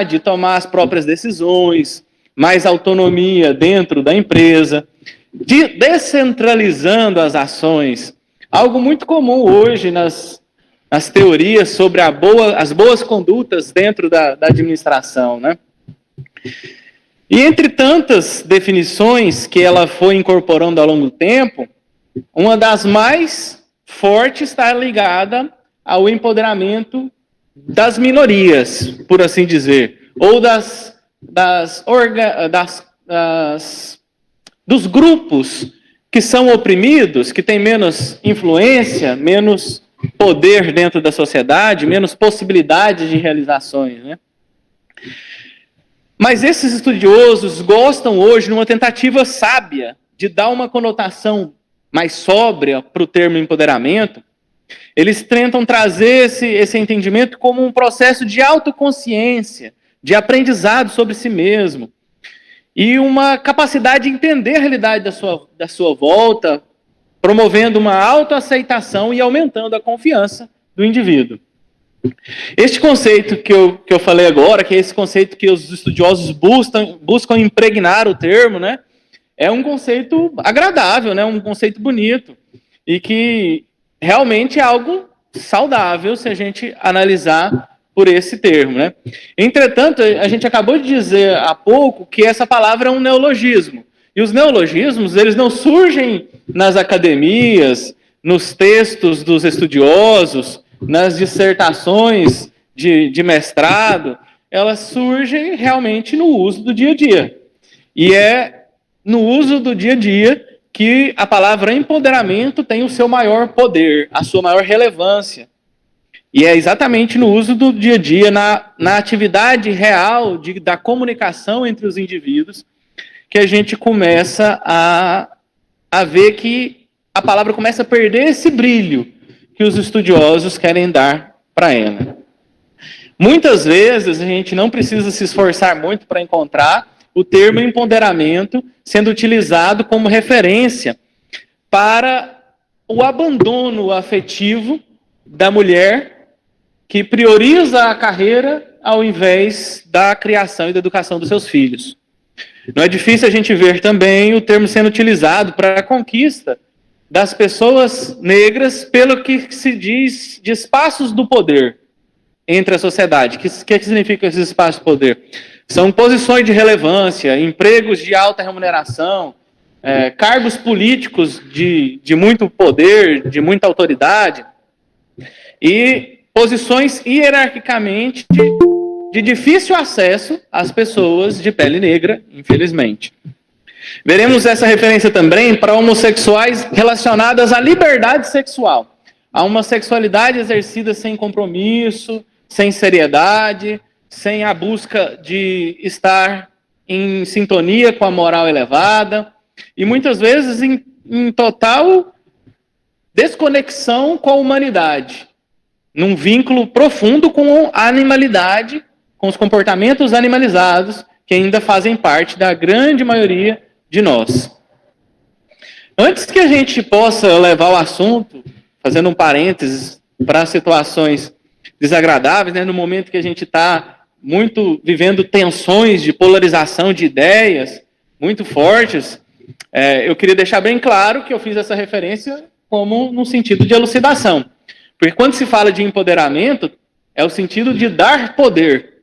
de tomar as próprias decisões, mais autonomia dentro da empresa, descentralizando as ações. Algo muito comum hoje nas teorias sobre as boas condutas dentro da administração, né? E entre tantas definições que ela foi incorporando ao longo do tempo, uma das mais fortes está ligada ao empoderamento das minorias, por assim dizer, ou dos grupos que são oprimidos, que têm menos influência, menos poder dentro da sociedade, menos possibilidade de realizações, né? Mas esses estudiosos gostam hoje, numa tentativa sábia, de dar uma conotação mais sóbria para o termo empoderamento. Eles tentam trazer esse entendimento como um processo de autoconsciência, de aprendizado sobre si mesmo, e uma capacidade de entender a realidade da sua volta, promovendo uma autoaceitação e aumentando a confiança do indivíduo. Este conceito que eu falei agora, que é esse conceito que os estudiosos buscam impregnar o termo, né, é um conceito agradável, né, um conceito bonito, e que realmente é algo saudável se a gente analisar por esse termo, né? Entretanto, a gente acabou de dizer há pouco que essa palavra é um neologismo. E os neologismos, eles não surgem nas academias, nos textos dos estudiosos, nas dissertações de mestrado, elas surgem realmente no uso do dia a dia. E é no uso do dia a dia que a palavra empoderamento tem o seu maior poder, a sua maior relevância. E é exatamente no uso do dia a dia, na atividade real da comunicação entre os indivíduos, que a gente começa a ver que a palavra começa a perder esse brilho que os estudiosos querem dar para ela. Muitas vezes a gente não precisa se esforçar muito para encontrar o termo empoderamento sendo utilizado como referência para o abandono afetivo da mulher que prioriza a carreira ao invés da criação e da educação dos seus filhos. Não é difícil a gente ver também o termo sendo utilizado para a conquista das pessoas negras pelo que se diz de espaços do poder entre a sociedade. O que significa esses espaços de poder? São posições de relevância, empregos de alta remuneração, cargos políticos de muito poder, de muita autoridade, e posições hierarquicamente de difícil acesso às pessoas de pele negra, infelizmente. Veremos essa referência também para homossexuais relacionadas à liberdade sexual, a uma sexualidade exercida sem compromisso, sem seriedade, sem a busca de estar em sintonia com a moral elevada, e muitas vezes em total desconexão com a humanidade, num vínculo profundo com a animalidade, com os comportamentos animalizados, que ainda fazem parte da grande maioria de nós. Antes que a gente possa levar o assunto, fazendo um parênteses, para situações desagradáveis, né, no momento que a gente está vivendo tensões de polarização de ideias muito fortes, eu queria deixar bem claro que eu fiz essa referência como no sentido de elucidação. Porque quando se fala de empoderamento, é o sentido de dar poder.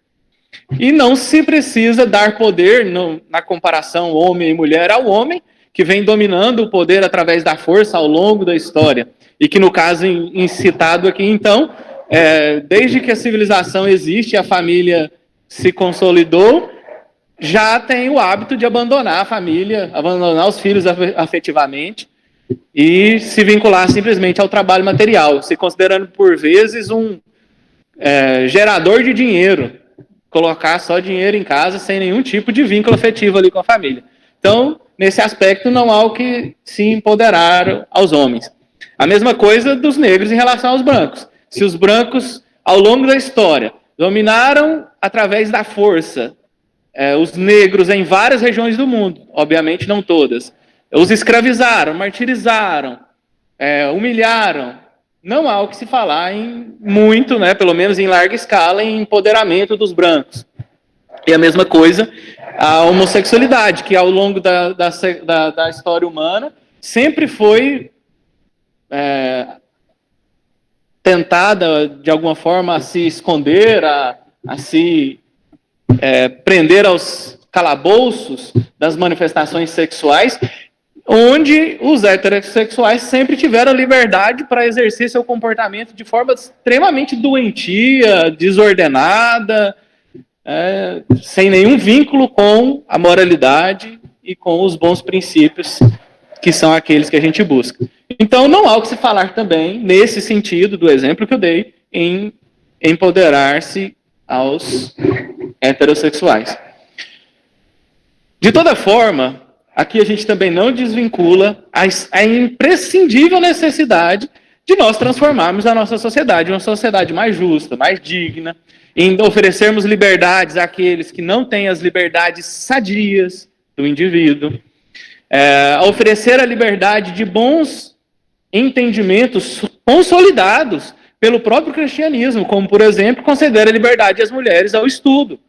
E não se precisa dar poder na comparação homem e mulher ao homem, que vem dominando o poder através da força ao longo da história. E que no caso incitado aqui, então, desde que a civilização existe, a família se consolidou, já tem o hábito de abandonar a família, abandonar os filhos afetivamente, e se vincular simplesmente ao trabalho material, se considerando por vezes um gerador de dinheiro, colocar só dinheiro em casa sem nenhum tipo de vínculo afetivo ali com a família. Então, nesse aspecto, não há o que se empoderar aos homens. A mesma coisa dos negros em relação aos brancos. Se os brancos, ao longo da história, dominaram através da força os negros em várias regiões do mundo, obviamente não todas, os escravizaram, martirizaram, humilharam. Não há o que se falar em muito, né, pelo menos em larga escala, em empoderamento dos brancos. E a mesma coisa a homossexualidade, que ao longo da história humana sempre foi tentada, de alguma forma, a se esconder, a se prender aos calabouços das manifestações sexuais, onde os heterossexuais sempre tiveram liberdade para exercer seu comportamento de forma extremamente doentia, desordenada, sem nenhum vínculo com a moralidade e com os bons princípios que são aqueles que a gente busca. Então, não há o que se falar também, nesse sentido do exemplo que eu dei, em empoderar-se aos heterossexuais. De toda forma, aqui a gente também não desvincula a imprescindível necessidade de nós transformarmos a nossa sociedade em uma sociedade mais justa, mais digna, em oferecermos liberdades àqueles que não têm as liberdades sadias do indivíduo, a oferecer a liberdade de bons entendimentos consolidados pelo próprio cristianismo, como, por exemplo, conceder a liberdade às mulheres ao estudo,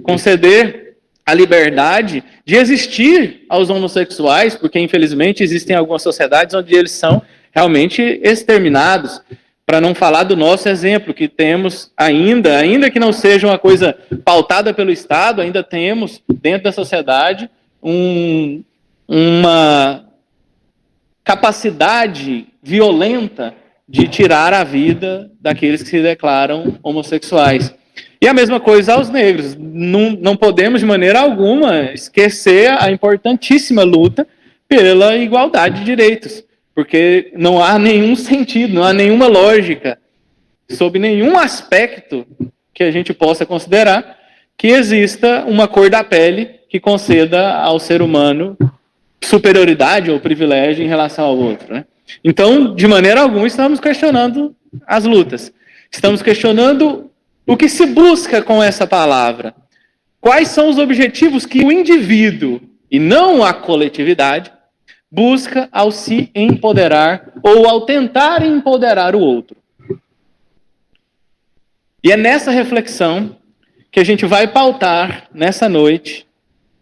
conceder a liberdade de existir aos homossexuais, porque, infelizmente, existem algumas sociedades onde eles são realmente exterminados, para não falar do nosso exemplo, que temos ainda que não seja uma coisa pautada pelo Estado, ainda temos, dentro da sociedade, uma capacidade violenta de tirar a vida daqueles que se declaram homossexuais. E a mesma coisa aos negros. Não podemos, de maneira alguma, esquecer a importantíssima luta pela igualdade de direitos, porque não há nenhum sentido, não há nenhuma lógica, sob nenhum aspecto que a gente possa considerar, que exista uma cor da pele que conceda ao ser humano superioridade ou privilégio em relação ao outro, né? Então, de maneira alguma, estamos questionando as lutas. Estamos questionando o que se busca com essa palavra. Quais são os objetivos que o indivíduo, e não a coletividade, busca ao se empoderar ou ao tentar empoderar o outro. E é nessa reflexão que a gente vai pautar, nessa noite,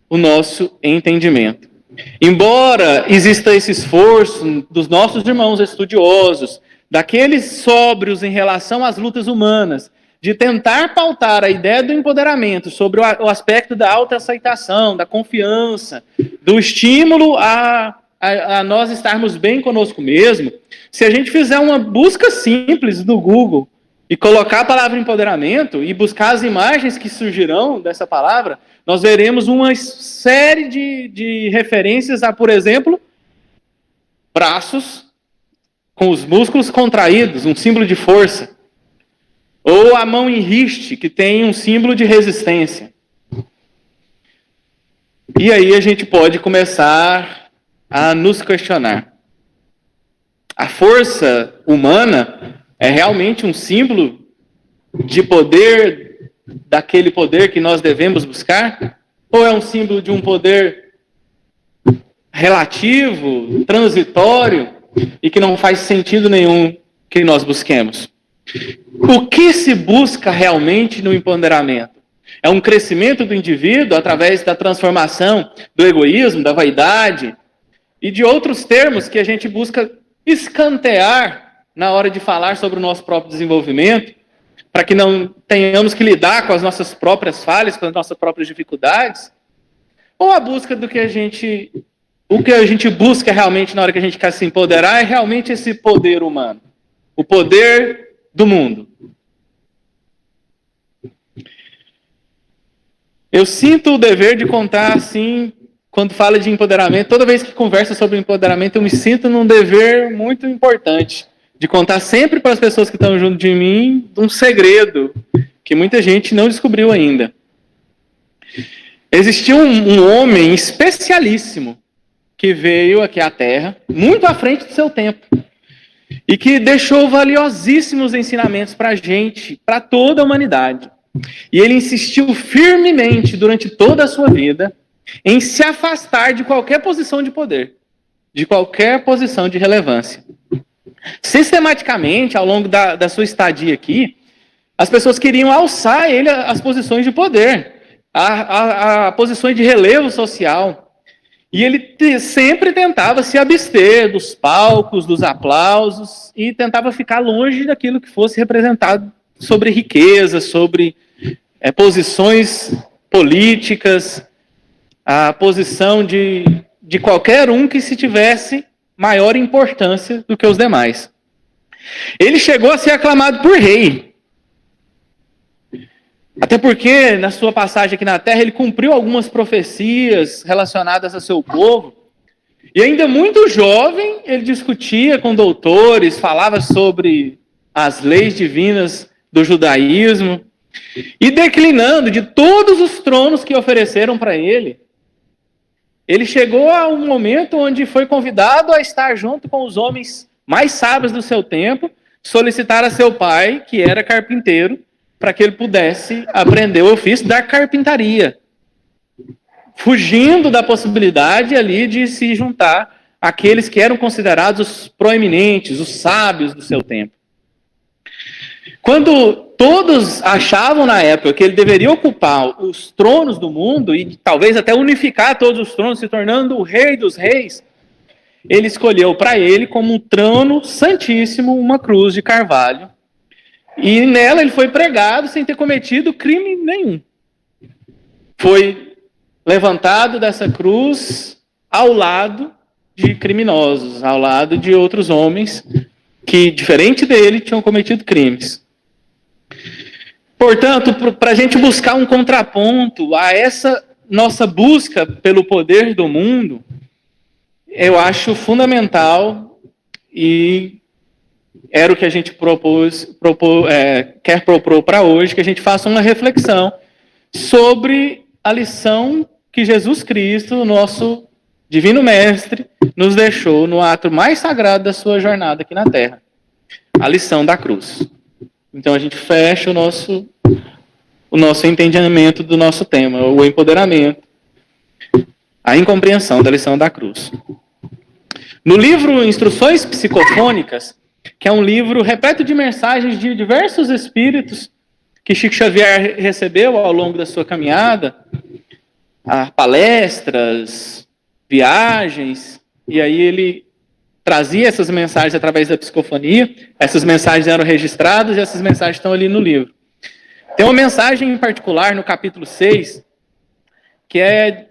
o nosso entendimento. Embora exista esse esforço dos nossos irmãos estudiosos, daqueles sóbrios em relação às lutas humanas, de tentar pautar a ideia do empoderamento sobre o aspecto da autoaceitação, da confiança, do estímulo a nós estarmos bem conosco mesmo, se a gente fizer uma busca simples no Google e colocar a palavra empoderamento e buscar as imagens que surgirão dessa palavra, nós veremos uma série de referências a, por exemplo, braços com os músculos contraídos, um símbolo de força. Ou a mão em riste, que tem um símbolo de resistência. E aí a gente pode começar a nos questionar. A força humana é realmente um símbolo de poder, daquele poder que nós devemos buscar? Ou é um símbolo de um poder relativo, transitório, e que não faz sentido nenhum que nós busquemos? O que se busca realmente no empoderamento? É um crescimento do indivíduo através da transformação do egoísmo, da vaidade e de outros termos que a gente busca escantear na hora de falar sobre o nosso próprio desenvolvimento, para que não tenhamos que lidar com as nossas próprias falhas, com as nossas próprias dificuldades? Ou a busca do que a gente... O que a gente busca realmente na hora que a gente quer se empoderar é realmente esse poder humano. O poder do mundo. Eu sinto o dever de contar, assim, quando fala de empoderamento, toda vez que converso sobre empoderamento, eu me sinto num dever muito importante, de contar sempre para as pessoas que estão junto de mim um segredo que muita gente não descobriu ainda. Existiu um homem especialíssimo que veio aqui à Terra, muito à frente do seu tempo, e que deixou valiosíssimos ensinamentos para a gente, para toda a humanidade. E ele insistiu firmemente durante toda a sua vida em se afastar de qualquer posição de poder, de qualquer posição de relevância. Sistematicamente, ao longo da sua estadia aqui, as pessoas queriam alçar ele às posições de poder, a posições de relevo social. E ele sempre tentava se abster dos palcos, dos aplausos, e tentava ficar longe daquilo que fosse representado sobre riqueza, sobre posições políticas, a posição de qualquer um que se tivesse maior importância do que os demais. Ele chegou a ser aclamado por rei. Até porque, na sua passagem aqui na Terra, ele cumpriu algumas profecias relacionadas a seu povo. E ainda muito jovem, ele discutia com doutores, falava sobre as leis divinas do judaísmo. E declinando de todos os tronos que ofereceram para ele, ele chegou a um momento onde foi convidado a estar junto com os homens mais sábios do seu tempo, solicitar a seu pai, que era carpinteiro, para que ele pudesse aprender o ofício da carpintaria, fugindo da possibilidade ali de se juntar àqueles que eram considerados os proeminentes, os sábios do seu tempo. Quando todos achavam na época que ele deveria ocupar os tronos do mundo e talvez até unificar todos os tronos, se tornando o rei dos reis, ele escolheu para ele como um trono santíssimo uma cruz de carvalho. E nela ele foi pregado sem ter cometido crime nenhum. Foi levantado dessa cruz ao lado de criminosos, ao lado de outros homens que, diferente dele, tinham cometido crimes. Portanto, para a gente buscar um contraponto a essa nossa busca pelo poder do mundo, eu acho fundamental e era o que a gente quer propor para hoje, que a gente faça uma reflexão sobre a lição que Jesus Cristo, nosso Divino Mestre, nos deixou no ato mais sagrado da sua jornada aqui na Terra. A lição da cruz. Então a gente fecha o nosso entendimento do nosso tema, o empoderamento, a incompreensão da lição da cruz. No livro Instruções Psicofônicas, que é um livro repleto de mensagens de diversos espíritos que Chico Xavier recebeu ao longo da sua caminhada, palestras, viagens, e aí ele trazia essas mensagens através da psicofonia, essas mensagens eram registradas e essas mensagens estão ali no livro. Tem uma mensagem em particular no capítulo 6, que é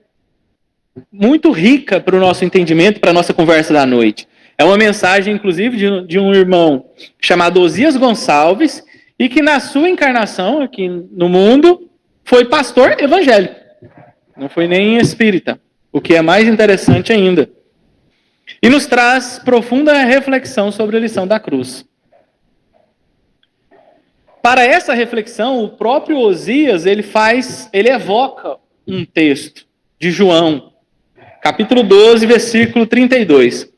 muito rica para o nosso entendimento, para a nossa conversa da noite. É uma mensagem, inclusive, de um irmão chamado Osias Gonçalves, e que na sua encarnação aqui no mundo foi pastor evangélico. Não foi nem espírita, o que é mais interessante ainda. E nos traz profunda reflexão sobre a lição da cruz. Para essa reflexão, o próprio Osias, ele evoca um texto de João, capítulo 12, versículo 32.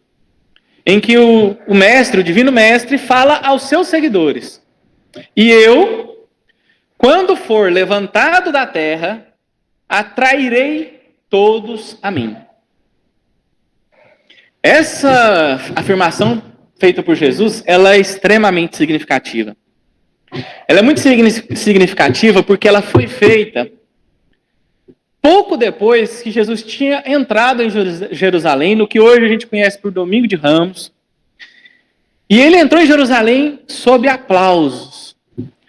Em que o Divino Mestre, fala aos seus seguidores: e eu, quando for levantado da terra, atrairei todos a mim. Essa afirmação feita por Jesus, ela é extremamente significativa. Ela é muito significativa porque ela foi feita pouco depois que Jesus tinha entrado em Jerusalém, no que hoje a gente conhece por Domingo de Ramos. E ele entrou em Jerusalém sob aplausos,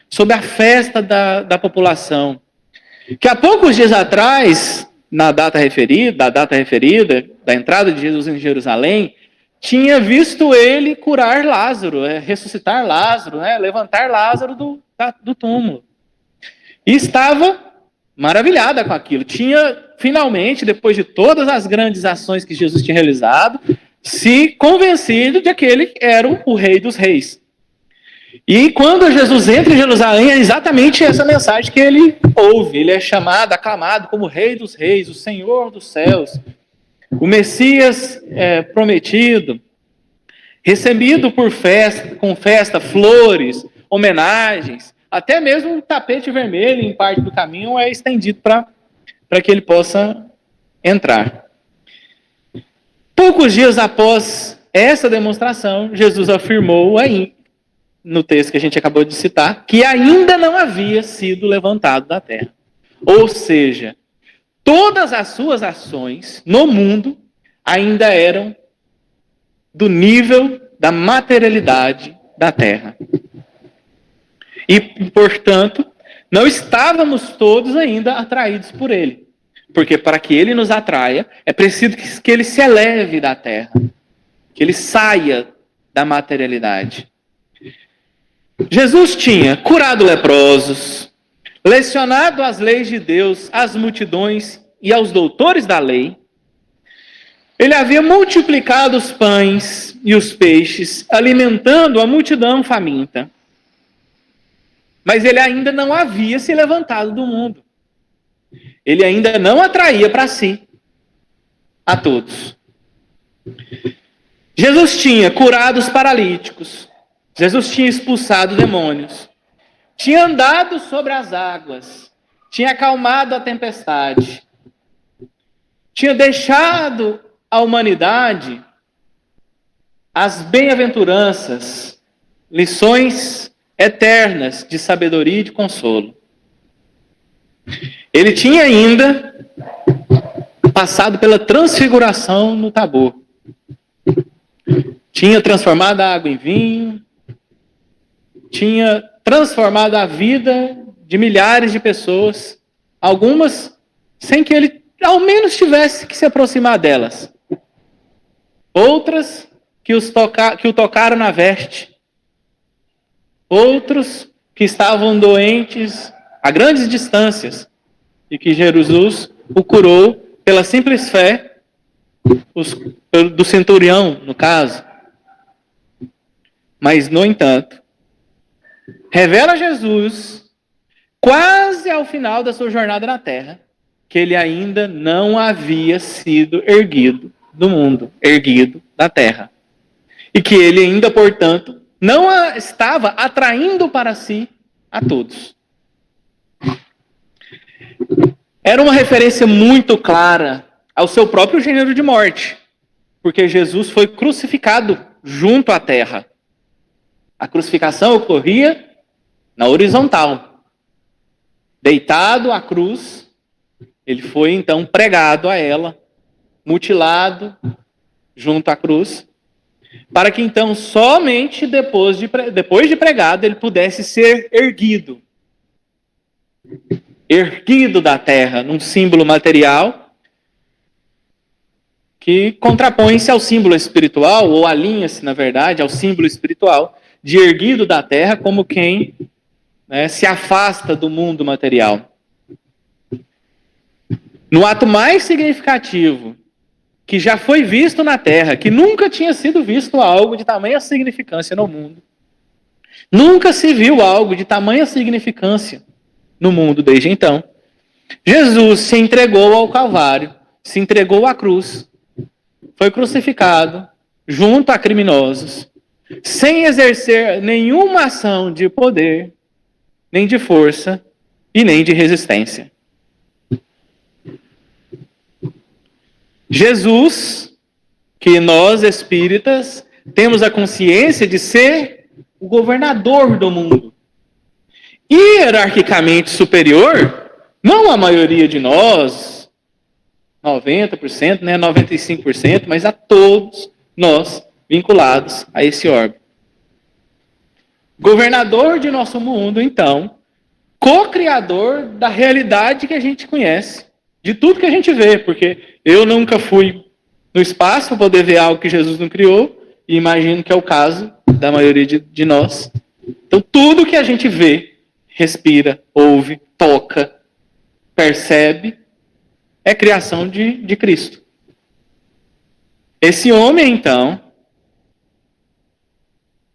sob a festa da população. Que há poucos dias atrás, na data referida, da entrada de Jesus em Jerusalém, tinha visto ele curar Lázaro, ressuscitar Lázaro, levantar Lázaro do túmulo. E estava maravilhada com aquilo. Tinha, finalmente, depois de todas as grandes ações que Jesus tinha realizado, se convencido de que ele era o Rei dos Reis. E quando Jesus entra em Jerusalém, é exatamente essa mensagem que ele ouve. Ele é chamado, aclamado como Rei dos Reis, o Senhor dos céus, o Messias prometido, recebido com festa, flores, homenagens, até mesmo um tapete vermelho em parte do caminho é estendido para que ele possa entrar. Poucos dias após essa demonstração, Jesus afirmou aí, no texto que a gente acabou de citar, que ainda não havia sido levantado da terra. Ou seja, todas as suas ações no mundo ainda eram do nível da materialidade da terra. E, portanto, não estávamos todos ainda atraídos por ele. Porque para que ele nos atraia, é preciso que ele se eleve da terra. Que ele saia da materialidade. Jesus tinha curado leprosos, lecionado as leis de Deus às multidões e aos doutores da lei. Ele havia multiplicado os pães e os peixes, alimentando a multidão faminta. Mas ele ainda não havia se levantado do mundo. Ele ainda não atraía para si a todos. Jesus tinha curado os paralíticos. Jesus tinha expulsado demônios. Tinha andado sobre as águas. Tinha acalmado a tempestade. Tinha deixado à humanidade as bem-aventuranças, lições eternas de sabedoria e de consolo. Ele tinha ainda passado pela transfiguração no Tabor. Tinha transformado a água em vinho, tinha transformado a vida de milhares de pessoas, algumas sem que ele ao menos tivesse que se aproximar delas. Outras que o tocaram na veste. Outros que estavam doentes a grandes distâncias e que Jesus o curou pela simples fé do centurião, no caso. Mas, no entanto, revela Jesus, quase ao final da sua jornada na terra, que ele ainda não havia sido erguido do mundo, erguido da terra. E que ele ainda, portanto, não estava atraindo para si a todos. Era uma referência muito clara ao seu próprio gênero de morte, porque Jesus foi crucificado junto à terra. A crucificação ocorria na horizontal. Deitado à cruz, ele foi então pregado a ela, mutilado junto à cruz, para que então somente depois de pregado ele pudesse ser erguido. Erguido da terra, num símbolo material que contrapõe-se ao símbolo espiritual, ou alinha-se, na verdade, ao símbolo espiritual, de erguido da terra como quem se afasta do mundo material. No ato mais significativo que já foi visto na terra, que nunca tinha sido visto algo de tamanha significância no mundo. Nunca se viu algo de tamanha significância no mundo desde então. Jesus se entregou ao Calvário, se entregou à cruz, foi crucificado junto a criminosos, sem exercer nenhuma ação de poder, nem de força e nem de resistência. Jesus, que nós espíritas temos a consciência de ser o governador do mundo, hierarquicamente superior, não a maioria de nós, 90%, 95%, mas a todos nós vinculados a esse órgão. Governador de nosso mundo, então, co-criador da realidade que a gente conhece, de tudo que a gente vê, porque eu nunca fui no espaço para poder ver algo que Jesus não criou, e imagino que é o caso da maioria de nós. Então, tudo que a gente vê, respira, ouve, toca, percebe, é criação de Cristo. Esse homem, então,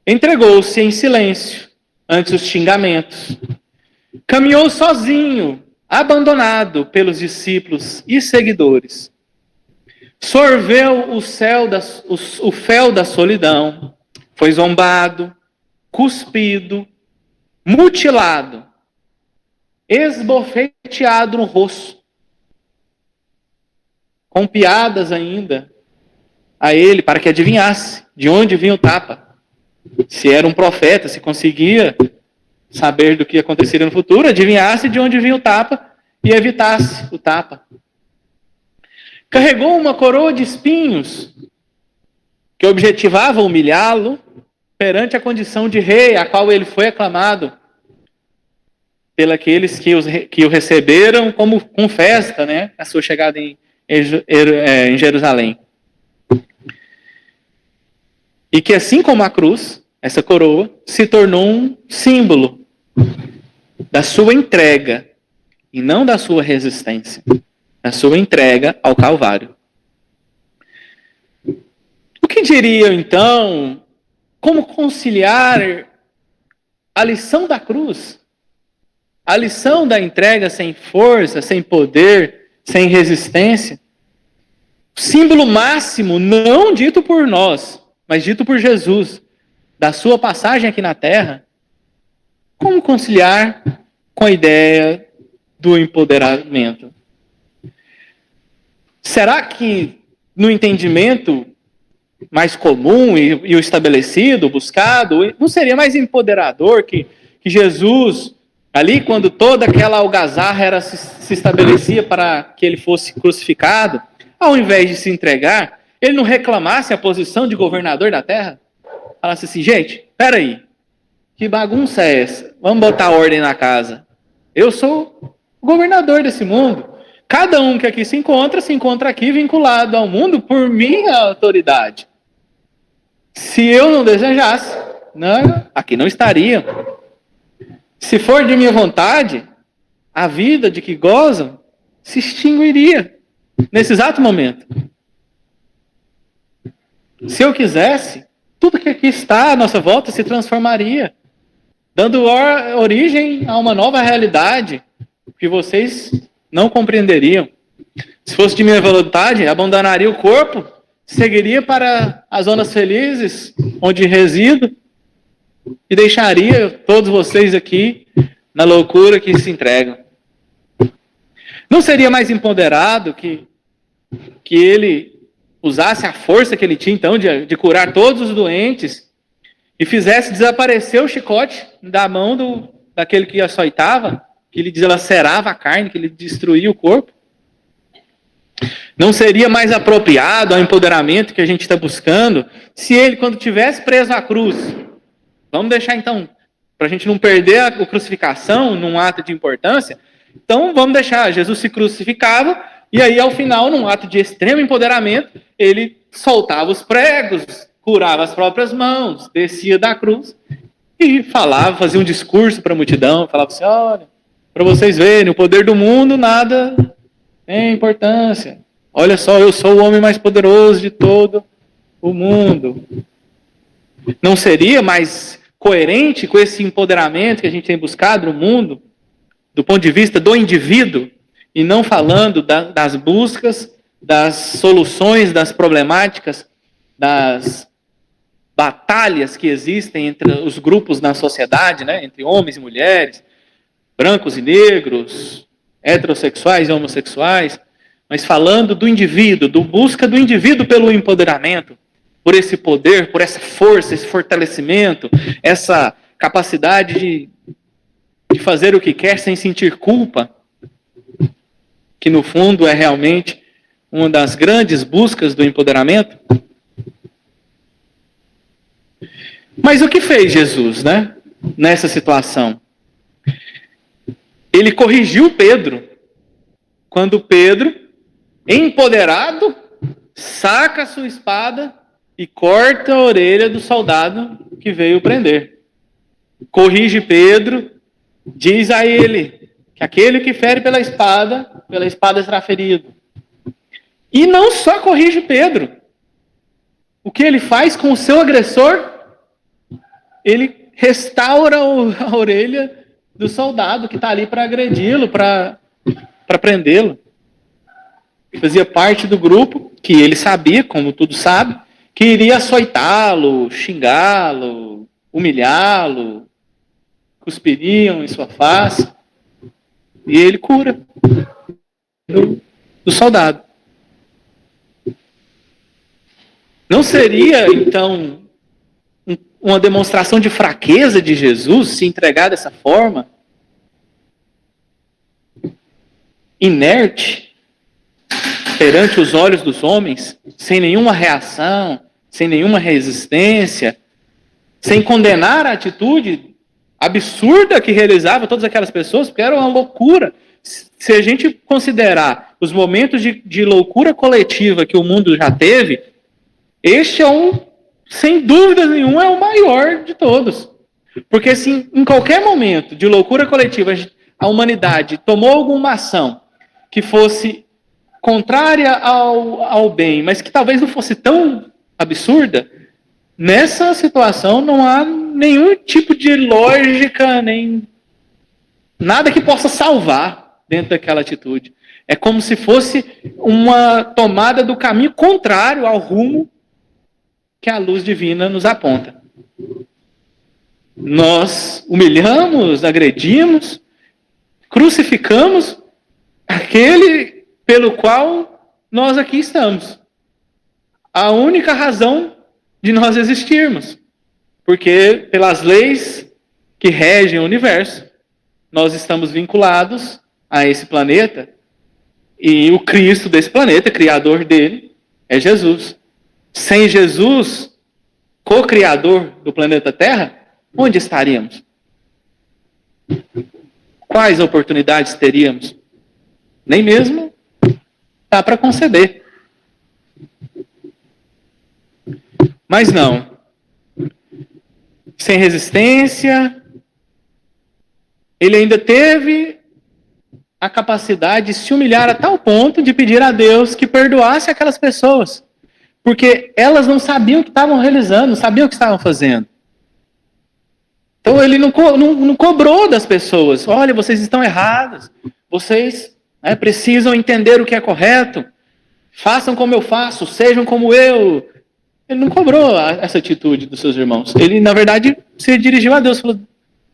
entregou-se em silêncio ante os xingamentos. Caminhou sozinho, abandonado pelos discípulos e seguidores. Sorveu o fel da solidão. Foi zombado, cuspido, mutilado, esbofeteado no rosto, com piadas ainda a ele, para que adivinhasse de onde vinha o tapa. Se era um profeta, se conseguia saber do que aconteceria no futuro, adivinhasse de onde vinha o tapa e evitasse o tapa. Carregou uma coroa de espinhos que objetivava humilhá-lo perante a condição de rei, a qual ele foi aclamado pelos que o receberam como com festa, né, a sua chegada em Jerusalém. E que assim como a cruz, essa coroa, se tornou um símbolo da sua entrega e não da sua resistência, da sua entrega ao Calvário. O que diriam então, como conciliar a lição da cruz, a lição da entrega sem força, sem poder, sem resistência, o símbolo máximo não dito por nós, mas dito por Jesus, da sua passagem aqui na terra? Como conciliar com a ideia do empoderamento? Será que no entendimento mais comum e o estabelecido, o buscado, não seria mais empoderador que Jesus, ali quando toda aquela algazarra se estabelecia para que ele fosse crucificado, ao invés de se entregar, ele não reclamasse a posição de governador da terra? Falasse assim, gente, peraí, que bagunça é essa? Vamos botar ordem na casa. Eu sou o governador desse mundo. Cada um que aqui se encontra aqui vinculado ao mundo por minha autoridade. Se eu não desejasse, não, aqui não estaria. Se for de minha vontade, a vida de que gozam se extinguiria nesse exato momento. Se eu quisesse, tudo que aqui está à nossa volta se transformaria, dando origem a uma nova realidade que vocês não compreenderiam. Se fosse de minha vontade, abandonaria o corpo, seguiria para as zonas felizes, onde resido, e deixaria todos vocês aqui na loucura que se entregam. Não seria mais empoderado que ele usasse a força que ele tinha, então, de curar todos os doentes e fizesse desaparecer o chicote da mão daquele que açoitava, que lhe dilacerava a carne, que lhe destruía o corpo? Não seria mais apropriado ao empoderamento que a gente está buscando se ele, quando tivesse preso à cruz, vamos deixar então, para a gente não perder a crucificação num ato de importância, então vamos deixar, Jesus se crucificava, e aí ao final, num ato de extremo empoderamento, ele soltava os pregos, curava as próprias mãos, descia da cruz e falava, fazia um discurso para a multidão, falava assim, olha, para vocês verem, o poder do mundo nada tem importância. Olha só, eu sou o homem mais poderoso de todo o mundo. Não seria mais coerente com esse empoderamento que a gente tem buscado no mundo, do ponto de vista do indivíduo, e não falando das buscas, das soluções, das problemáticas, das batalhas que existem entre os grupos na sociedade, né? Entre homens e mulheres, brancos e negros, heterossexuais e homossexuais, mas falando do indivíduo, do busca do indivíduo pelo empoderamento, por esse poder, por essa força, esse fortalecimento, essa capacidade de fazer o que quer sem sentir culpa, que no fundo é realmente uma das grandes buscas do empoderamento. Mas o que fez Jesus, né, nessa situação? Ele corrigiu Pedro, quando Pedro, empoderado, saca a sua espada e corta a orelha do soldado que veio prender. Corrige Pedro, diz a ele que aquele que fere pela espada será ferido. E não só corrige Pedro. O que ele faz com o seu agressor? Ele restaura a orelha do soldado que está ali para agredi-lo, para prendê-lo. Fazia parte do grupo que ele sabia, como tudo sabe, que iria açoitá-lo, xingá-lo, humilhá-lo, cuspiriam em sua face, e ele cura do soldado. Não seria, então, uma demonstração de fraqueza de Jesus se entregar dessa forma? inerte perante os olhos dos homens, sem nenhuma reação, sem nenhuma resistência, sem condenar a atitude absurda que realizava todas aquelas pessoas, porque era uma loucura. Se a gente considerar os momentos de loucura coletiva que o mundo já teve, este sem dúvida nenhuma, é o maior de todos. Porque assim, em qualquer momento de loucura coletiva, a humanidade tomou alguma ação que fosse contrária ao bem, mas que talvez não fosse tão absurda, nessa situação não há nenhum tipo de lógica, nem nada que possa salvar dentro daquela atitude. É como se fosse uma tomada do caminho contrário ao rumo que a luz divina nos aponta. Nós humilhamos, agredimos, crucificamos aquele pelo qual nós aqui estamos. A única razão de nós existirmos. Porque pelas leis que regem o universo, nós estamos vinculados a esse planeta, e o Cristo desse planeta, criador dele, é Jesus. Sem Jesus, co-criador do planeta Terra, onde estaríamos? Quais oportunidades teríamos? Nem mesmo dá para conceber. Mas não. Sem resistência, ele ainda teve a capacidade de se humilhar a tal ponto de pedir a Deus que perdoasse aquelas pessoas. Porque elas não sabiam o que estavam realizando, não sabiam o que estavam fazendo. Então ele não cobrou das pessoas. Olha, vocês estão erradas. Vocês precisam entender o que é correto. Façam como eu faço, sejam como eu. Ele não cobrou essa atitude dos seus irmãos. Ele, na verdade, se dirigiu a Deus e falou: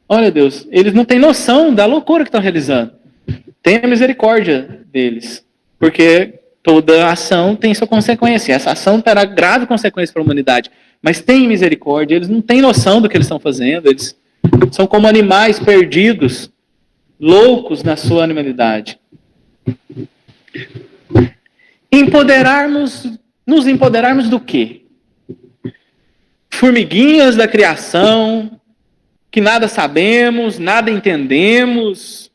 olha, Deus, eles não têm noção da loucura que estão realizando. Tenha misericórdia deles. Porque toda ação tem sua consequência. Essa ação terá grave consequência para a humanidade. Mas tem misericórdia. Eles não têm noção do que eles estão fazendo. Eles são como animais perdidos, loucos na sua animalidade. Nos empoderarmos do quê? Formiguinhas da criação, que nada sabemos, nada entendemos.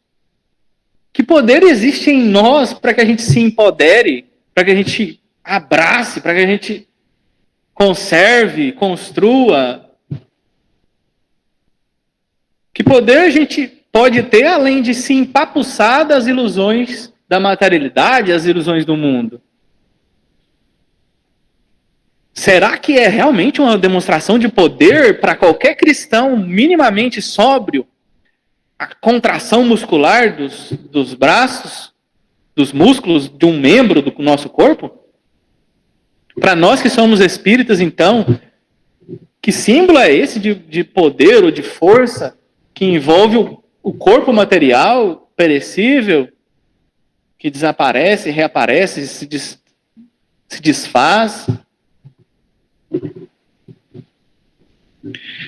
Que poder existe em nós para que a gente se empodere, para que a gente abrace, para que a gente conserve, construa? Que poder a gente pode ter além de se empapuçar das ilusões da materialidade, as ilusões do mundo? Será que é realmente uma demonstração de poder para qualquer cristão minimamente sóbrio a contração muscular dos braços, dos músculos de um membro do nosso corpo? Para nós que somos espíritas, então, que símbolo é esse de poder ou de força que envolve o corpo material, perecível, que desaparece, reaparece, se desfaz?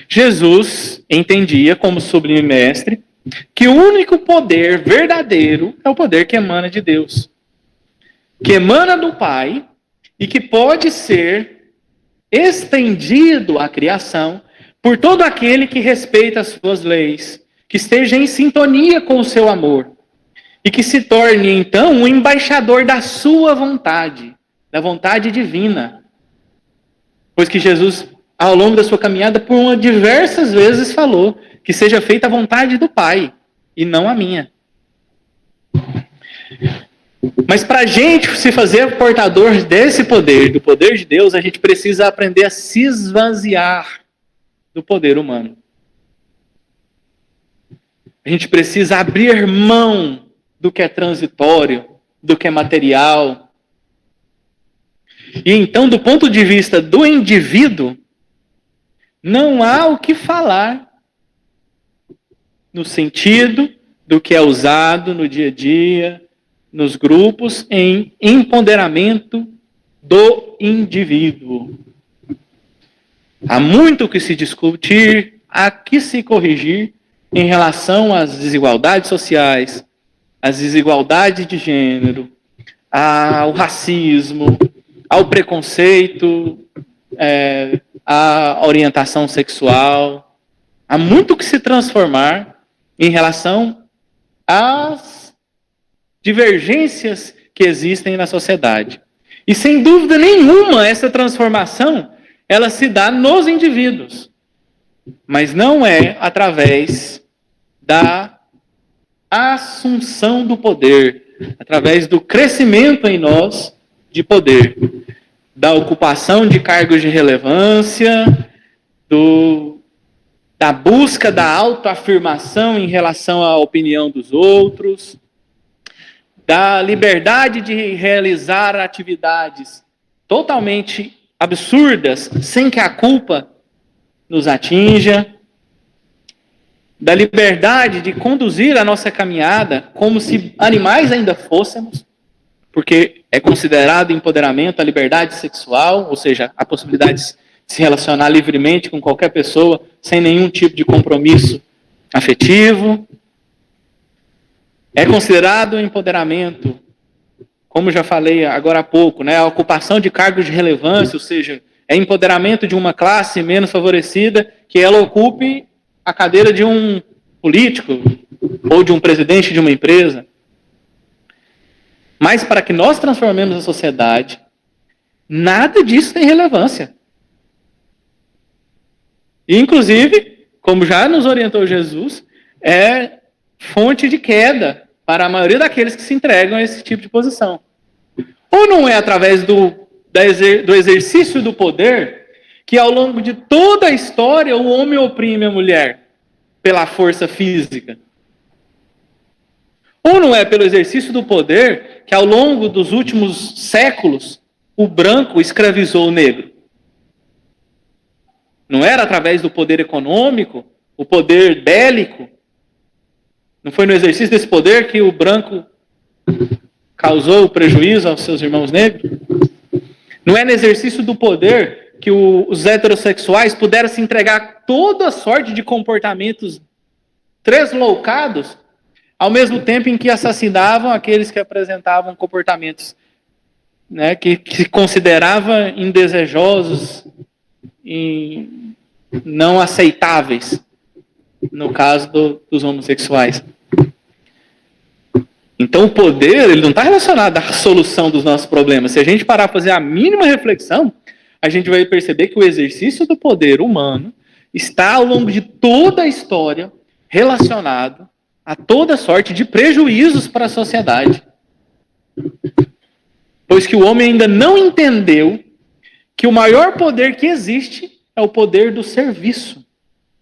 Jesus entendia, como sublime mestre, que o único poder verdadeiro é o poder que emana de Deus, que emana do Pai e que pode ser estendido à criação por todo aquele que respeita as suas leis, que esteja em sintonia com o seu amor e que se torne, então, um embaixador da sua vontade, da vontade divina. Pois que Jesus, ao longo da sua caminhada, por diversas vezes falou que seja feita a vontade do Pai e não a minha. Mas para a gente se fazer portador desse poder, do poder de Deus, a gente precisa aprender a se esvaziar do poder humano. A gente precisa abrir mão do que é transitório, do que é material. E então, do ponto de vista do indivíduo, não há o que falar no sentido do que é usado no dia a dia, nos grupos, em empoderamento do indivíduo. Há muito o que se discutir, há que se corrigir em relação às desigualdades sociais, às desigualdades de gênero, ao racismo, ao preconceito, à orientação sexual. Há muito que se transformar em relação às divergências que existem na sociedade. E sem dúvida nenhuma, essa transformação, ela se dá nos indivíduos. Mas não é através da assunção do poder, através do crescimento em nós de poder, da ocupação de cargos de relevância, da busca da autoafirmação em relação à opinião dos outros, da liberdade de realizar atividades totalmente absurdas, sem que a culpa nos atinja, da liberdade de conduzir a nossa caminhada como se animais ainda fôssemos, porque é considerado empoderamento a liberdade sexual, ou seja, a possibilidade de se relacionar livremente com qualquer pessoa, sem nenhum tipo de compromisso afetivo. É considerado empoderamento, como já falei agora há pouco, né, a ocupação de cargos de relevância, ou seja, é empoderamento de uma classe menos favorecida que ela ocupe a cadeira de um político ou de um presidente de uma empresa. Mas para que nós transformemos a sociedade, nada disso tem relevância. E, inclusive, como já nos orientou Jesus, é fonte de queda para a maioria daqueles que se entregam a esse tipo de posição. Ou não é através do exercício do poder que ao longo de toda a história o homem oprime a mulher pela força física? Ou não é pelo exercício do poder que ao longo dos últimos séculos o branco escravizou o negro? Não era através do poder econômico, o poder bélico? Não foi no exercício desse poder que o branco causou prejuízo aos seus irmãos negros? Não é no exercício do poder que os heterossexuais puderam se entregar a toda sorte de comportamentos tresloucados, ao mesmo tempo em que assassinavam aqueles que apresentavam comportamentos, né, que se considerava indesejosos e não aceitáveis, no caso dos homossexuais. Então o poder, ele não está relacionado à solução dos nossos problemas. Se a gente parar para fazer a mínima reflexão, a gente vai perceber que o exercício do poder humano está ao longo de toda a história relacionado a toda sorte de prejuízos para a sociedade. Pois que o homem ainda não entendeu que o maior poder que existe é o poder do serviço,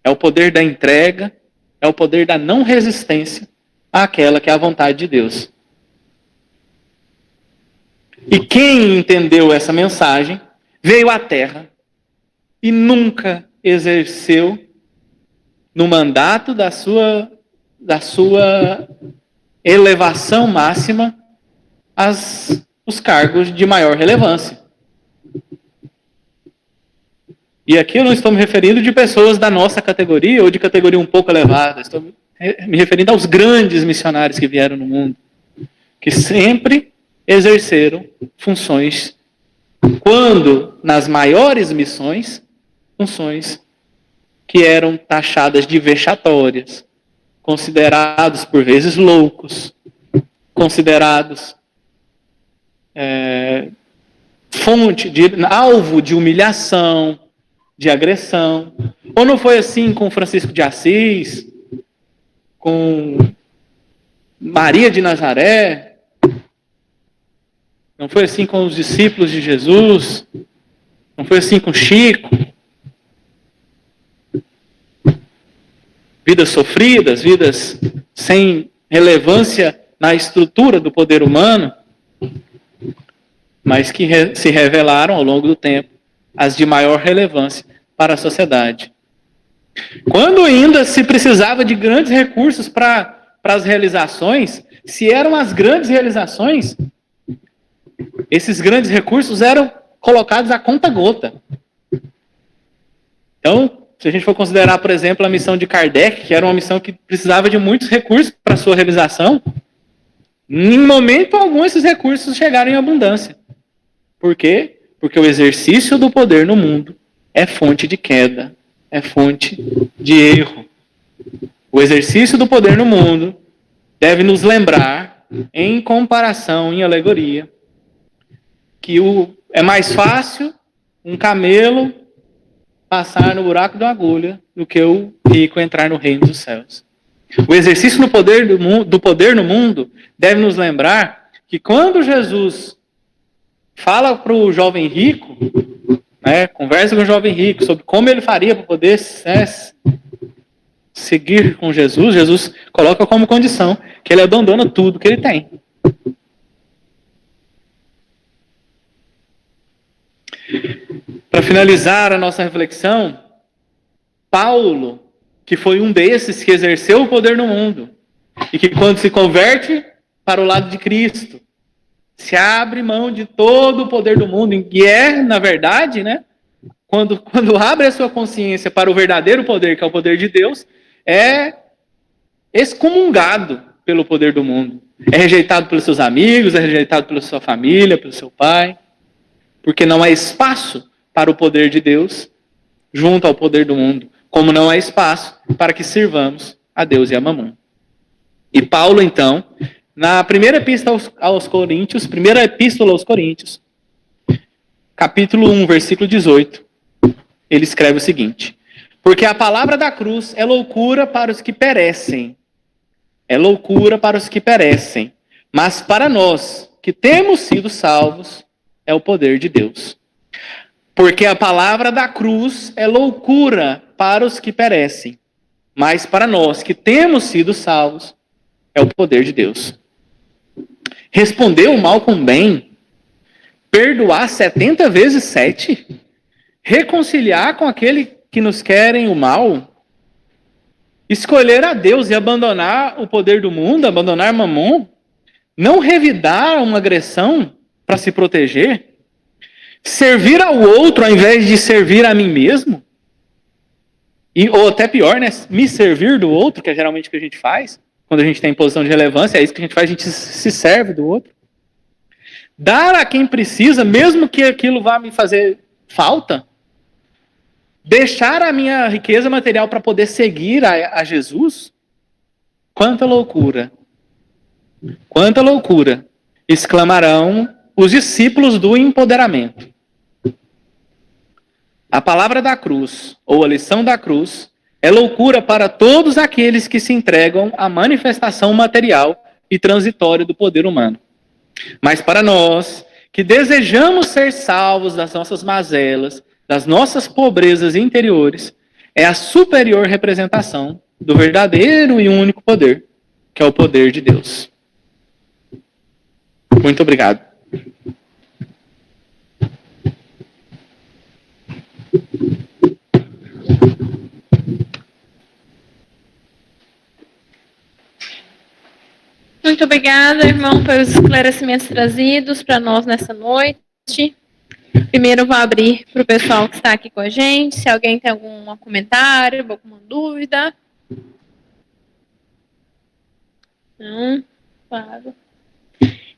é o poder da entrega, é o poder da não resistência àquela que é a vontade de Deus. E quem entendeu essa mensagem veio à Terra e nunca exerceu no mandato da sua elevação máxima os cargos de maior relevância. E aqui eu não estou me referindo de pessoas da nossa categoria ou de categoria um pouco elevada. Estou me referindo aos grandes missionários que vieram no mundo, que sempre exerceram funções, quando nas maiores missões, funções que eram taxadas de vexatórias, considerados por vezes loucos, considerados alvo de humilhação, de agressão. Ou não foi assim com Francisco de Assis, com Maria de Nazaré? Não foi assim com os discípulos de Jesus? Não foi assim com Chico? Vidas sofridas, vidas sem relevância na estrutura do poder humano, mas que se revelaram ao longo do tempo as de maior relevância para a sociedade. Quando ainda se precisava de grandes recursos para as realizações, se eram as grandes realizações, esses grandes recursos eram colocados a conta-gota. Então, se a gente for considerar, por exemplo, a missão de Kardec, que era uma missão que precisava de muitos recursos para a sua realização, Em momento algum esses recursos chegaram em abundância. Por quê? Porque o exercício do poder no mundo é fonte de queda, é fonte de erro. O exercício do poder no mundo deve nos lembrar, em comparação, em alegoria, que é mais fácil um camelo passar no buraco da agulha do que o rico entrar no reino dos céus. O exercício do poder no mundo deve nos lembrar que quando Jesus fala para o jovem rico, conversa com o jovem rico sobre como ele faria para poder seguir com Jesus, Jesus coloca como condição que ele abandona tudo que ele tem. Para finalizar a nossa reflexão, Paulo, que foi um desses que exerceu o poder no mundo, e que quando se converte para o lado de Cristo, se abre mão de todo o poder do mundo, e na verdade, quando abre a sua consciência para o verdadeiro poder, que é o poder de Deus, é excomungado pelo poder do mundo. É rejeitado pelos seus amigos, é rejeitado pela sua família, pelo seu pai, porque não há espaço para o poder de Deus junto ao poder do mundo, como não há espaço para que sirvamos a Deus e a Mamon. E Paulo, então, na primeira epístola aos Coríntios, capítulo 1, versículo 18, ele escreve o seguinte: porque a palavra da cruz é loucura para os que perecem. É loucura para os que perecem. Mas para nós, que temos sido salvos, é o poder de Deus. Porque a palavra da cruz é loucura para os que perecem. Mas para nós, que temos sido salvos, é o poder de Deus. Responder o mal com o bem? Perdoar 70 vezes 7? Reconciliar com aquele que nos querem o mal? Escolher a Deus e abandonar o poder do mundo, abandonar Mamon? Não revidar uma agressão para se proteger? Servir ao outro ao invés de servir a mim mesmo? Ou até pior, me servir do outro, que é geralmente o que a gente faz. Quando a gente tem posição de relevância, é isso que a gente faz, a gente se serve do outro. Dar a quem precisa, mesmo que aquilo vá me fazer falta. Deixar a minha riqueza material para poder seguir a Jesus? Quanta loucura! Quanta loucura! Exclamarão os discípulos do empoderamento. A palavra da cruz, ou a lição da cruz, é loucura para todos aqueles que se entregam à manifestação material e transitória do poder humano. Mas para nós, que desejamos ser salvos das nossas mazelas, das nossas pobrezas interiores, é a superior representação do verdadeiro e único poder, que é o poder de Deus. Muito obrigado. Muito obrigada, irmão, pelos esclarecimentos trazidos para nós nessa noite. Primeiro eu vou abrir para o pessoal que está aqui com a gente, se alguém tem algum comentário, alguma dúvida. Não? Claro.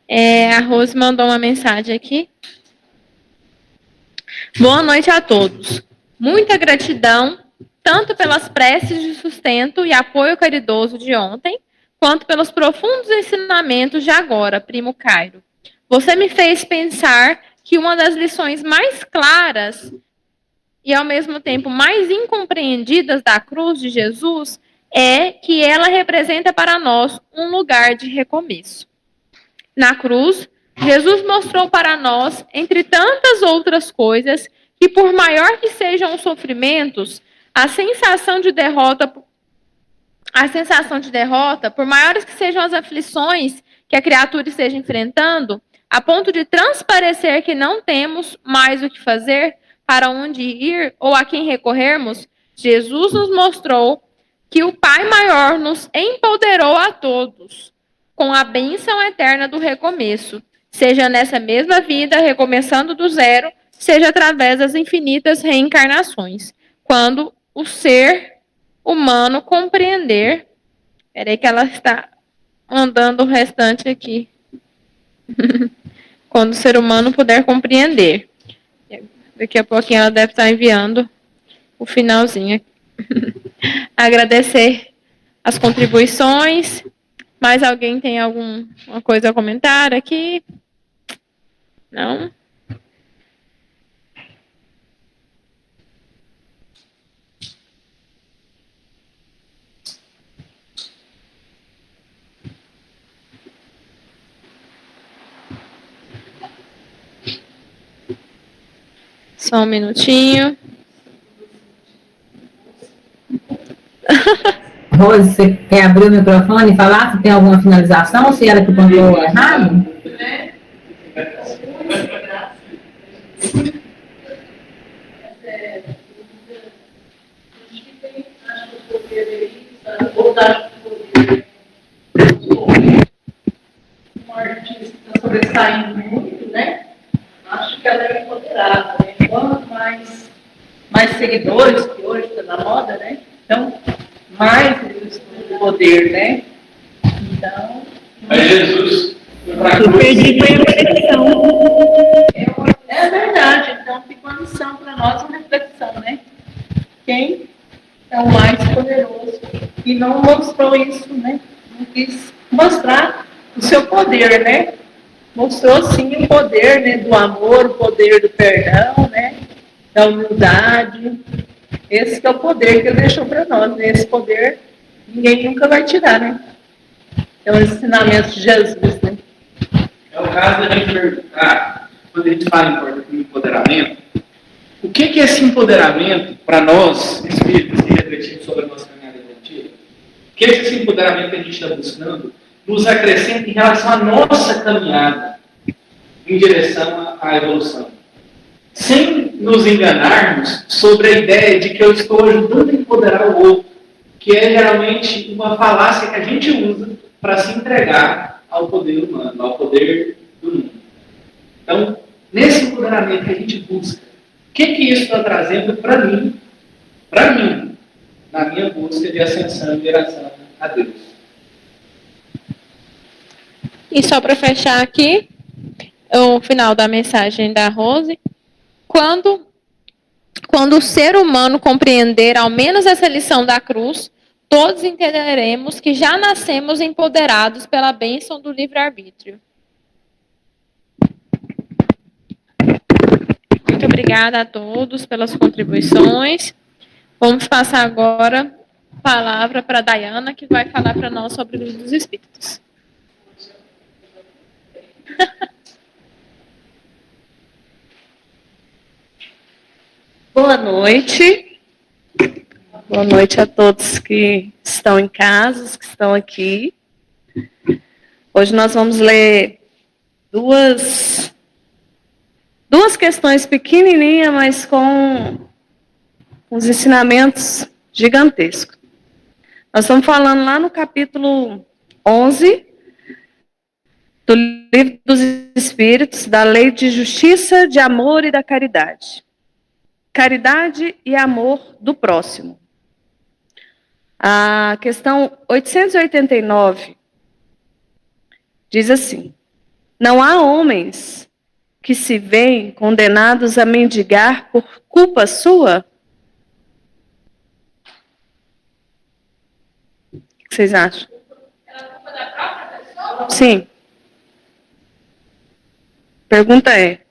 A Rose mandou uma mensagem aqui. Boa noite a todos. Muita gratidão, tanto pelas preces de sustento e apoio caridoso de ontem, quanto pelos profundos ensinamentos de agora, primo Cairo. Você me fez pensar que uma das lições mais claras e, ao mesmo tempo, mais incompreendidas da cruz de Jesus é que ela representa para nós um lugar de recomeço. Na cruz, Jesus mostrou para nós, entre tantas outras coisas, que por maior que sejam os sofrimentos, a sensação de derrota, por maiores que sejam as aflições que a criatura esteja enfrentando, a ponto de transparecer que não temos mais o que fazer, para onde ir ou a quem recorrermos, Jesus nos mostrou que o Pai Maior nos empoderou a todos com a bênção eterna do recomeço, seja nessa mesma vida, recomeçando do zero, seja através das infinitas reencarnações, quando o ser humano compreender. Peraí que ela está mandando o restante aqui. Quando o ser humano puder compreender. Daqui a pouquinho ela deve estar enviando o finalzinho. Agradecer as contribuições. Mais alguém tem alguma coisa a comentar aqui? Não? Só um minutinho. Rose, você quer abrir o microfone e falar se tem alguma finalização ou se ela que pontuou errado? Uma artista sobressaindo muito, né? Acho que ela é empoderada, né? Quanto mais seguidores, que hoje está na moda, né? Então, mais eles têm poder, né? Então. Mas Jesus. Eu perdi foi a conexão. É verdade, então fica uma lição para nós, uma reflexão, né? Quem é o mais poderoso e não mostrou isso, né? Não quis mostrar o seu poder, né? Mostrou sim o poder, né, do amor, o poder do perdão, né, da humildade. Esse que é o poder que ele deixou para nós, né? Esse poder ninguém nunca vai tirar, né? É o ensinamento de Jesus, né? É o caso da gente perguntar, quando a gente fala em empoderamento, o que é esse empoderamento para nós, espíritos, que refletimos sobre a nossa caminhada evolutiva? O que é esse empoderamento que a gente está buscando nos acrescenta em relação à nossa caminhada em direção à evolução? Sem nos enganarmos sobre a ideia de que eu estou ajudando a empoderar o outro, que é geralmente uma falácia que a gente usa para se entregar ao poder humano, ao poder do mundo. Então, nesse empoderamento que a gente busca, o que isso está trazendo para mim, na minha busca de ascensão em direção a Deus? E só para fechar aqui, o final da mensagem da Rose. Quando o ser humano compreender ao menos essa lição da cruz, todos entenderemos que já nascemos empoderados pela bênção do livre-arbítrio. Muito obrigada a todos pelas contribuições. Vamos passar agora a palavra para a Dayana, que vai falar para nós sobre o livro dos Espíritos. Boa noite. Boa noite a todos que estão em casa, os que estão aqui. Hoje nós vamos ler duas questões pequenininhas, mas com uns ensinamentos gigantescos. Nós estamos falando lá no capítulo 11 do Livro dos Espíritos, da Lei de Justiça, de Amor e da Caridade. Caridade e amor do próximo. A questão 889 diz assim: não há homens que se veem condenados a mendigar por culpa sua? O que vocês acham? Sim. Pergunta é: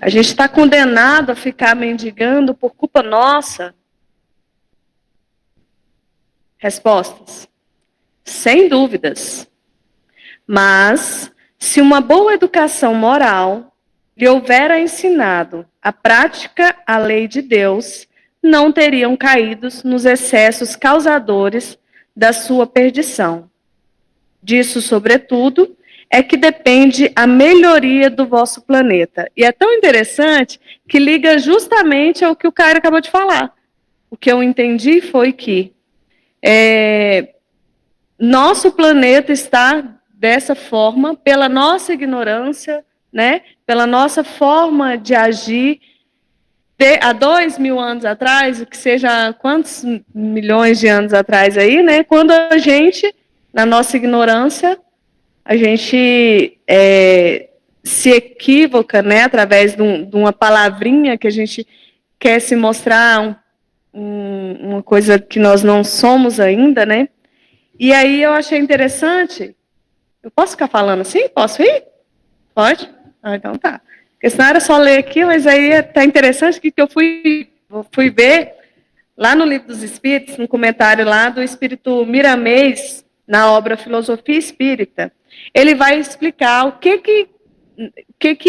a gente está condenado a ficar mendigando por culpa nossa? Respostas: sem dúvidas. Mas, se uma boa educação moral lhe houvera ensinado a prática à lei de Deus, não teriam caído nos excessos causadores da sua perdição. Disso, sobretudo, é que depende a melhoria do vosso planeta. E é tão interessante que liga justamente ao que o Caio acabou de falar. O que eu entendi foi que nosso planeta está dessa forma pela nossa ignorância, né? Pela nossa forma de agir. Há 2.000 anos atrás, o que seja quantos milhões de anos atrás aí, né? Quando a gente na nossa ignorância, a gente se equivoca, né, através de uma palavrinha que a gente quer se mostrar uma coisa que nós não somos ainda, né? E aí eu achei interessante. Eu posso ficar falando assim? Posso ir? Pode? Ah, então tá. Porque senão era só ler aqui, mas aí tá interessante que eu fui ver lá no Livro dos Espíritos, no comentário lá do Espírito Miramês, na obra Filosofia Espírita. Ele vai explicar o que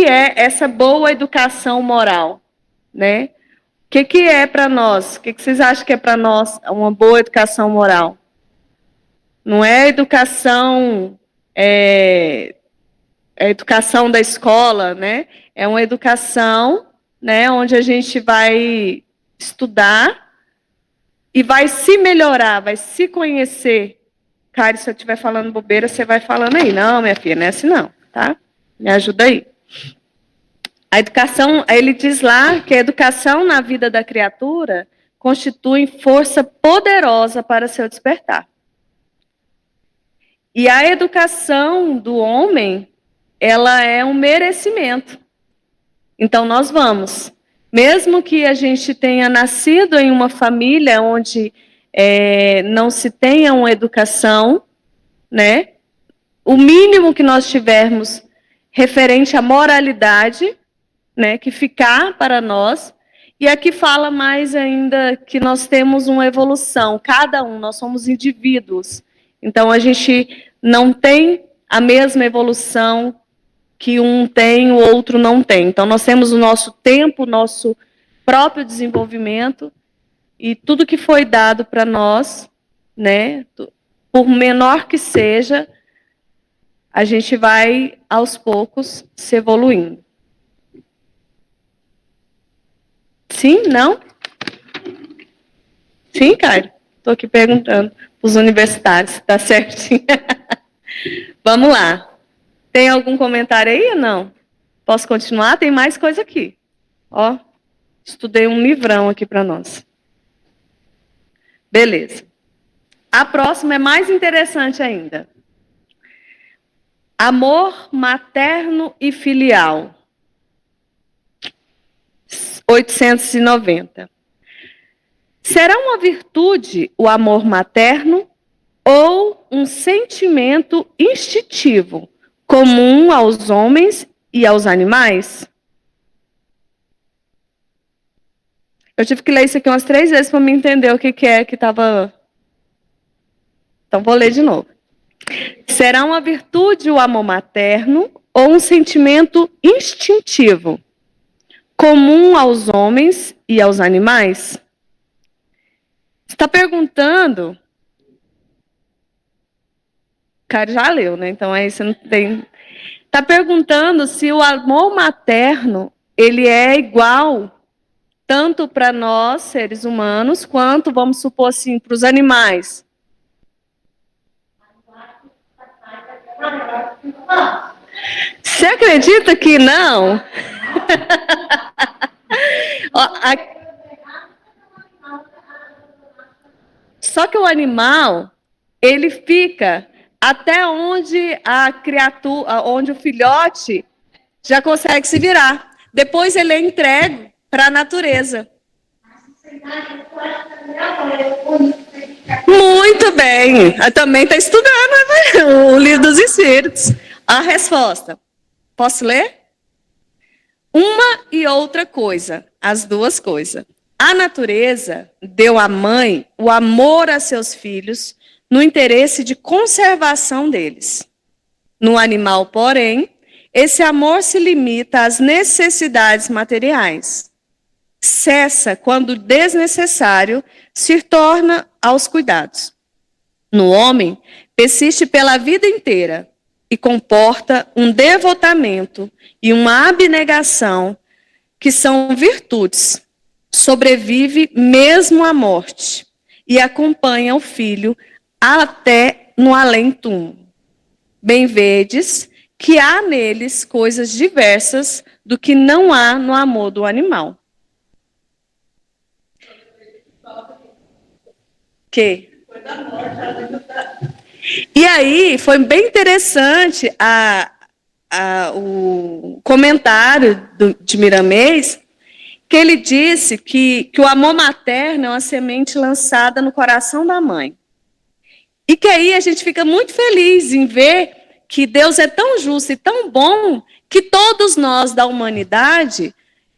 é essa boa educação moral, né? O que é para nós? O que vocês acham que é para nós uma boa educação moral? Não é educação, a educação da escola, né? É uma educação, né, onde a gente vai estudar e vai se melhorar, vai se conhecer. Cara, se eu estiver falando bobeira, você vai falando aí. Não, minha filha, não é assim não, tá? Me ajuda aí. A educação, ele diz lá que a educação na vida da criatura constitui força poderosa para seu despertar. E a educação do homem, ela é um merecimento. Então, nós vamos. Mesmo que a gente tenha nascido em uma família onde não se tenha uma educação, né? O mínimo que nós tivermos referente à moralidade, né, que ficar para nós, e aqui fala mais ainda que nós temos uma evolução, cada um, nós somos indivíduos, então a gente não tem a mesma evolução que um tem, o outro não tem, então nós temos o nosso tempo, o nosso próprio desenvolvimento, e tudo que foi dado para nós, né, por menor que seja, a gente vai, aos poucos, se evoluindo. Sim? Não? Sim, Caio? Estou aqui perguntando para os universitários, tá certinho? Vamos lá. Tem algum comentário aí ou não? Posso continuar? Tem mais coisa aqui. Ó, estudei um livrão aqui para nós. Beleza. A próxima é mais interessante ainda. Amor materno e filial. 890. Será uma virtude o amor materno ou um sentimento instintivo comum aos homens e aos animais? Eu tive que ler isso aqui umas 3 vezes para me entender o que é que estava... Então, vou ler de novo. Será uma virtude o amor materno ou um sentimento instintivo comum aos homens e aos animais? Está perguntando... O cara já leu, né? Então aí você não tem... Está perguntando se o amor materno ele é igual tanto para nós, seres humanos, quanto, vamos supor assim, para os animais. Você acredita que não? Só que o animal, ele fica até onde a criatura, onde o filhote já consegue se virar. Depois ele é entregue para a natureza. Muito bem. Eu também está estudando, né? O Livro dos Espíritos. A resposta. Posso ler? Uma e outra coisa. As duas coisas. A natureza deu à mãe o amor a seus filhos no interesse de conservação deles. No animal, porém, esse amor se limita às necessidades materiais. Cessa quando desnecessário, se torna aos cuidados. No homem, persiste pela vida inteira e comporta um devotamento e uma abnegação que são virtudes. Sobrevive mesmo à morte e acompanha o filho até no além-túmulo. Bem vedes que há neles coisas diversas do que não há no amor do animal. Que? E aí foi bem interessante o comentário de Miramês, que ele disse que o amor materno é uma semente lançada no coração da mãe. E que aí a gente fica muito feliz em ver que Deus é tão justo e tão bom que todos nós da humanidade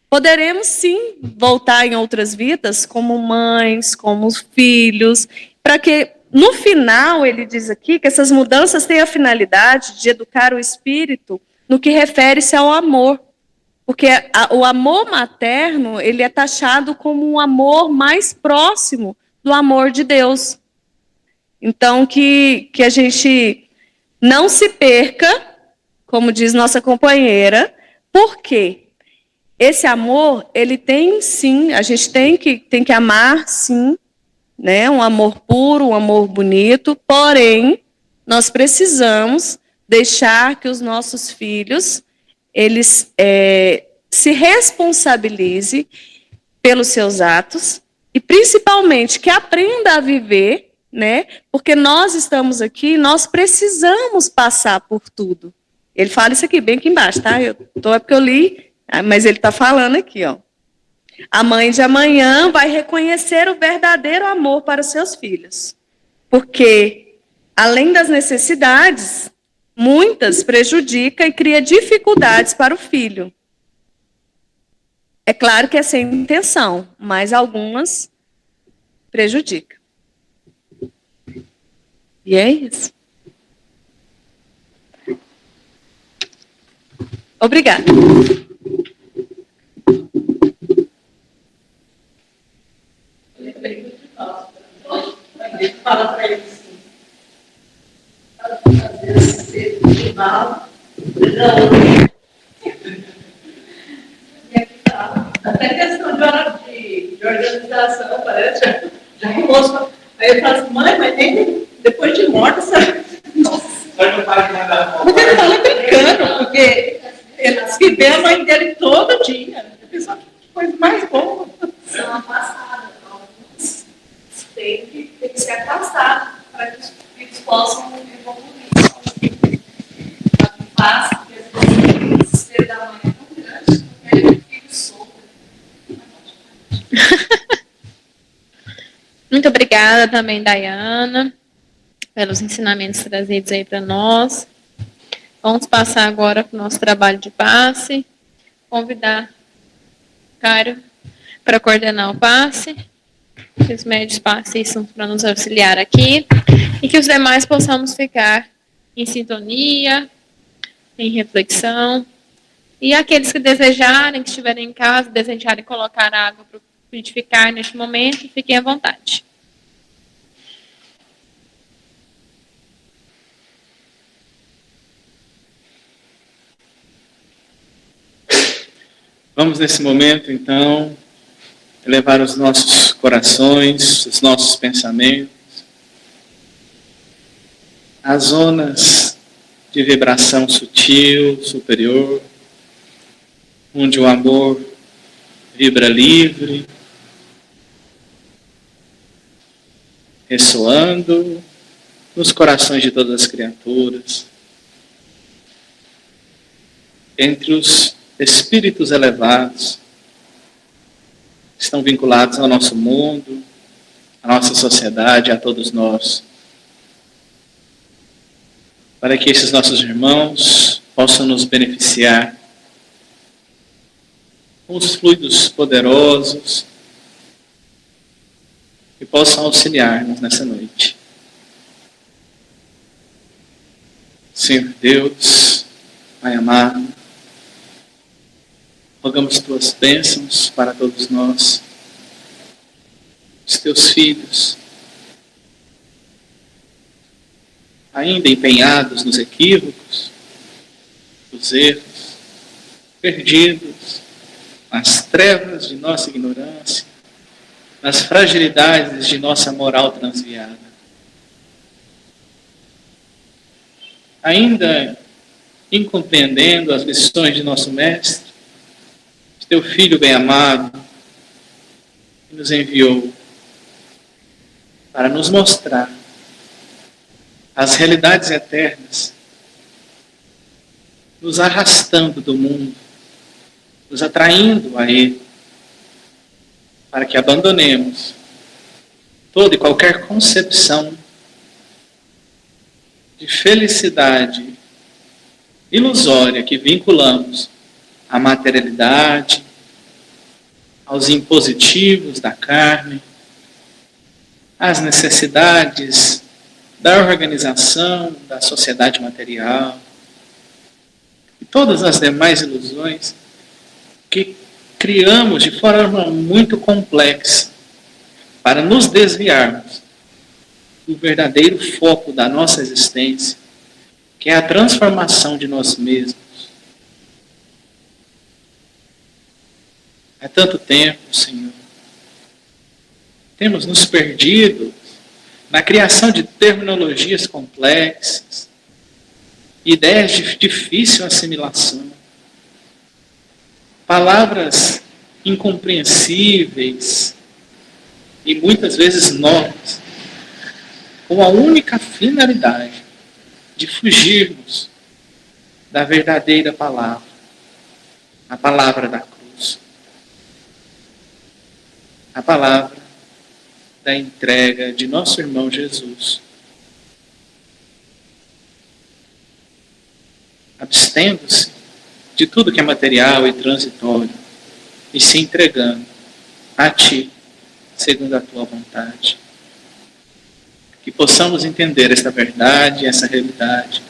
poderemos sim voltar em outras vidas como mães, como filhos, para que no final ele diz aqui que essas mudanças têm a finalidade de educar o espírito no que refere-se ao amor. Porque o amor materno, ele é taxado como um amor mais próximo do amor de Deus. Então, que a gente não se perca, como diz nossa companheira, porque esse amor, ele tem sim, a gente tem que amar sim, né? Um amor puro, um amor bonito, porém, nós precisamos deixar que os nossos filhos eles se responsabilizem pelos seus atos e, principalmente, que aprenda a viver, né? Porque nós estamos aqui, nós precisamos passar por tudo. Ele fala isso aqui, bem aqui embaixo, tá? É porque eu li, mas ele está falando aqui, ó. A mãe de amanhã vai reconhecer o verdadeiro amor para os seus filhos. Porque, além das necessidades, muitas prejudica e cria dificuldades para o filho. É claro que é sem intenção, mas algumas prejudicam. E é isso. Obrigada. Fala para ele assim. Às vezes você mal, até questão de organização, parece, já moço. Aí ele fala assim, mãe, mas nem depois de morte, sabe? Nossa. Mas ele fala brincando, porque ele se vê a mãe dele todo dia. Eu penso, que coisa mais boa. São afastadas. Alguns têm que ser afastados para que os filhos possam evoluir. O que faz, porque às vezes o desespero da mãe é tão grande, porque o filho sofre. Muito obrigada também, Dayana, pelos ensinamentos trazidos aí para nós. Vamos passar agora para o nosso trabalho de passe. Convidar Cário para coordenar o passe, que os médios passistam para nos auxiliar aqui, e que os demais possamos ficar em sintonia, em reflexão. E aqueles que desejarem, que estiverem em casa, desejarem colocar água para frutificar neste momento, fiquem à vontade. Vamos nesse momento, então, elevar os nossos corações, os nossos pensamentos, às zonas de vibração sutil, superior, onde o amor vibra livre, ressoando nos corações de todas as criaturas, entre os espíritos elevados, que estão vinculados ao nosso mundo, à nossa sociedade, a todos nós, para que esses nossos irmãos possam nos beneficiar com os fluidos poderosos que possam auxiliar-nos nessa noite. Senhor Deus, Pai amado, rogamos tuas bênçãos para todos nós, os teus filhos, ainda empenhados nos equívocos, nos erros, perdidos, nas trevas de nossa ignorância, nas fragilidades de nossa moral transviada. Ainda incompreendendo as lições de nosso Mestre, de teu Filho bem-amado, que nos enviou para nos mostrar as realidades eternas, nos arrastando do mundo, nos atraindo a Ele, para que abandonemos toda e qualquer concepção de felicidade ilusória que vinculamos à materialidade, aos impositivos da carne, às necessidades da organização, da sociedade material, e todas as demais ilusões que criamos de forma muito complexa para nos desviarmos do verdadeiro foco da nossa existência, que é a transformação de nós mesmos. Há tanto tempo, Senhor, temos nos perdido na criação de terminologias complexas, ideias de difícil assimilação, palavras incompreensíveis e muitas vezes novas, com a única finalidade de fugirmos da verdadeira palavra, a palavra da cruz, a palavra da entrega de nosso irmão Jesus, abstendo-se de tudo que é material e transitório e se entregando a Ti, segundo a Tua vontade. Que possamos entender esta verdade, essa realidade,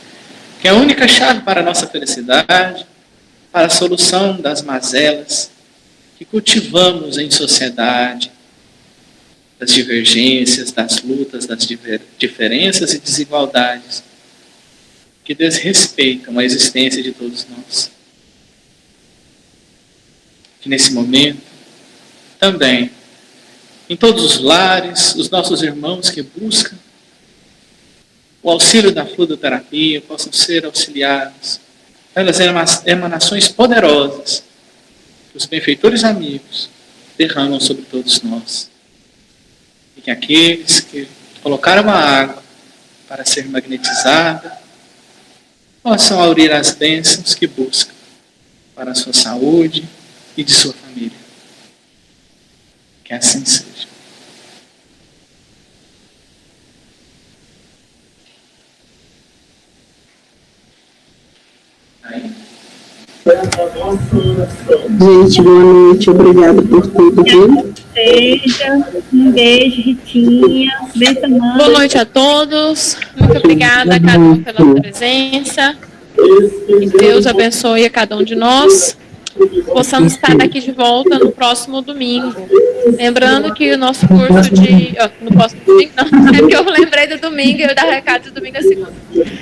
que é a única chave para a nossa felicidade, para a solução das mazelas que cultivamos em sociedade, das divergências, das lutas, das diferenças e desigualdades que desrespeitam a existência de todos nós. Que nesse momento, também, em todos os lares, os nossos irmãos que buscam o auxílio da fluidoterapia possam ser auxiliados pelas emanações poderosas que os benfeitores amigos derramam sobre todos nós. E que aqueles que colocaram a água para ser magnetizada possam aurir as bênçãos que buscam para a sua saúde e de sua família. Que assim seja. Gente, boa noite, obrigada por tudo, viu? Um beijo, Ritinha. Beijo, mãe. Boa noite a todos. Muito obrigada a cada um pela presença. Que Deus abençoe a cada um de nós. Possamos estar aqui de volta no próximo domingo. Lembrando que o nosso curso de... no próximo domingo, não. É que eu lembrei do domingo e eu dar recado do domingo a segunda.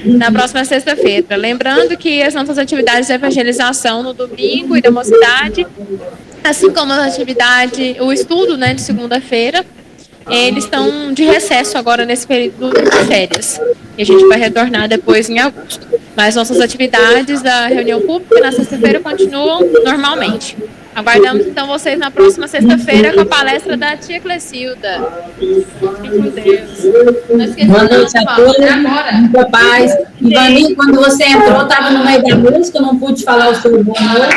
Na próxima sexta-feira. Lembrando que as nossas atividades de evangelização no domingo e da mocidade, assim como a atividade, o estudo, né, de segunda-feira, eles estão de recesso agora nesse período de férias. E a gente vai retornar depois em agosto. Mas nossas atividades da reunião pública na sexta-feira continuam normalmente. Aguardamos então vocês na próxima sexta-feira com a palestra da tia Clecilda. Fiquem com Deus. Boa noite a todos. Muita paz. Ivani, quando você entrou, estava no meio da música, eu não pude falar o seu boa noite.